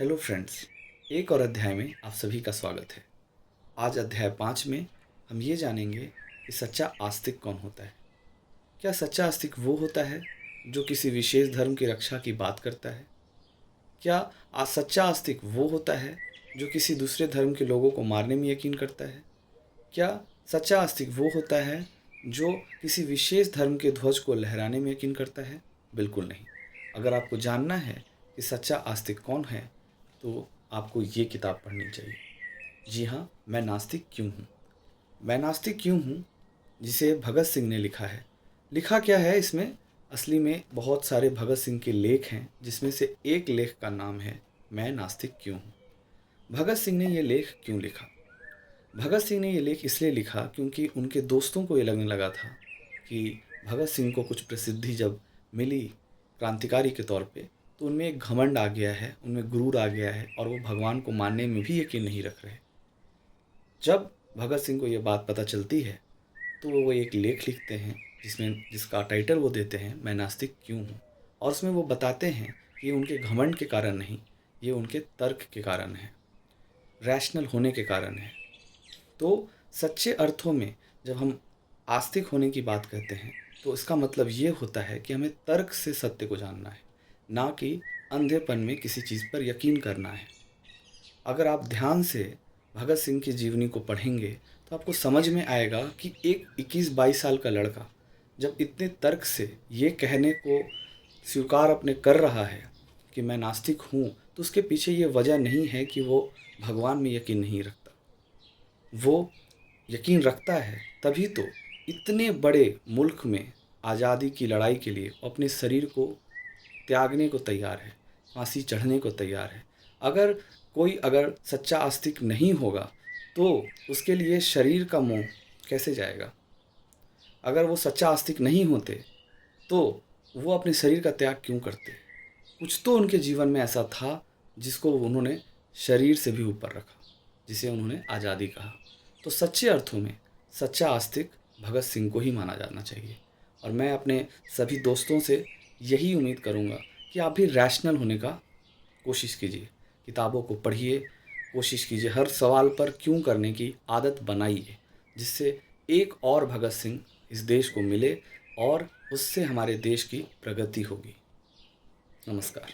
Hello friends, एक और अध्याय में आप सभी का स्वागत है। आज अध्याय 5 में हम ये जानेंगे कि सच्चा आस्तिक कौन होता है। क्या सच्चा आस्तिक वो होता है जो किसी विशेष धर्म की रक्षा की बात करता है? क्या सच्चा आस्तिक वो होता है जो किसी दूसरे धर्म के लोगों को मारने में यकीन करता है? क्या सच्चा आस्तिक वो होता है जो किसी विशेष धर्म के ध्वज को लहराने में यकीन करता है? बिल्कुल नहीं। अगर आपको जानना है कि सच्चा आस्तिक कौन है, तो आपको ये किताब पढ़नी चाहिए। जी हाँ, मैं नास्तिक क्यों हूँ। मैं नास्तिक क्यों हूँ, जिसे भगत सिंह ने लिखा है। लिखा क्या है इसमें? असली में बहुत सारे भगत सिंह के लेख हैं, जिसमें से एक लेख का नाम है मैं नास्तिक क्यों हूँ। भगत सिंह ने ये लेख क्यों लिखा? भगत सिंह ने ये लेख इसलिए लिखा क्योंकि उनके दोस्तों को ये लगने लगा था कि भगत सिंह को कुछ प्रसिद्धि जब मिली क्रांतिकारी के तौर पे, तो उनमें एक घमंड आ गया है, उनमें गुरूर आ गया है और वो भगवान को मानने में भी यकीन नहीं रख रहे। जब भगत सिंह को ये बात पता चलती है, तो वो एक लेख लिखते हैं जिसका टाइटल वो देते हैं मैं नास्तिक क्यों हूँ। और उसमें वो बताते हैं कि ये उनके घमंड के कारण नहीं, ये उनके तर्क के कारण है, रैशनल होने के कारण है। तो सच्चे अर्थों में जब हम आस्तिक होने की बात कहते हैं, तो इसका मतलब ये होता है कि हमें तर्क से सत्य को जानना है, ना कि अंधेपन में किसी चीज़ पर यकीन करना है। अगर आप ध्यान से भगत सिंह की जीवनी को पढ़ेंगे, तो आपको समझ में आएगा कि एक 21-22 साल का लड़का जब इतने तर्क से ये कहने को स्वीकार अपने कर रहा है कि मैं नास्तिक हूँ, तो उसके पीछे ये वजह नहीं है कि वो भगवान में यकीन नहीं रखता। वो यकीन रखता है, तभी तो इतने बड़े मुल्क में आज़ादी की लड़ाई के लिए अपने शरीर को त्यागने को तैयार है, फांसी चढ़ने को तैयार है। अगर सच्चा आस्तिक नहीं होगा, तो उसके लिए शरीर का मोह कैसे जाएगा? अगर वो सच्चा आस्तिक नहीं होते, तो वो अपने शरीर का त्याग क्यों करते? कुछ तो उनके जीवन में ऐसा था जिसको उन्होंने शरीर से भी ऊपर रखा, जिसे उन्होंने आज़ादी कहा। तो सच्चे अर्थों में सच्चा आस्तिक भगत सिंह को ही माना जाना चाहिए। और मैं अपने सभी दोस्तों से यही उम्मीद करूँगा कि आप भी रैशनल होने का कोशिश कीजिए, किताबों को पढ़िए, कोशिश कीजिए हर सवाल पर क्यों करने की आदत बनाइए, जिससे एक और भगत सिंह इस देश को मिले और उससे हमारे देश की प्रगति होगी। नमस्कार।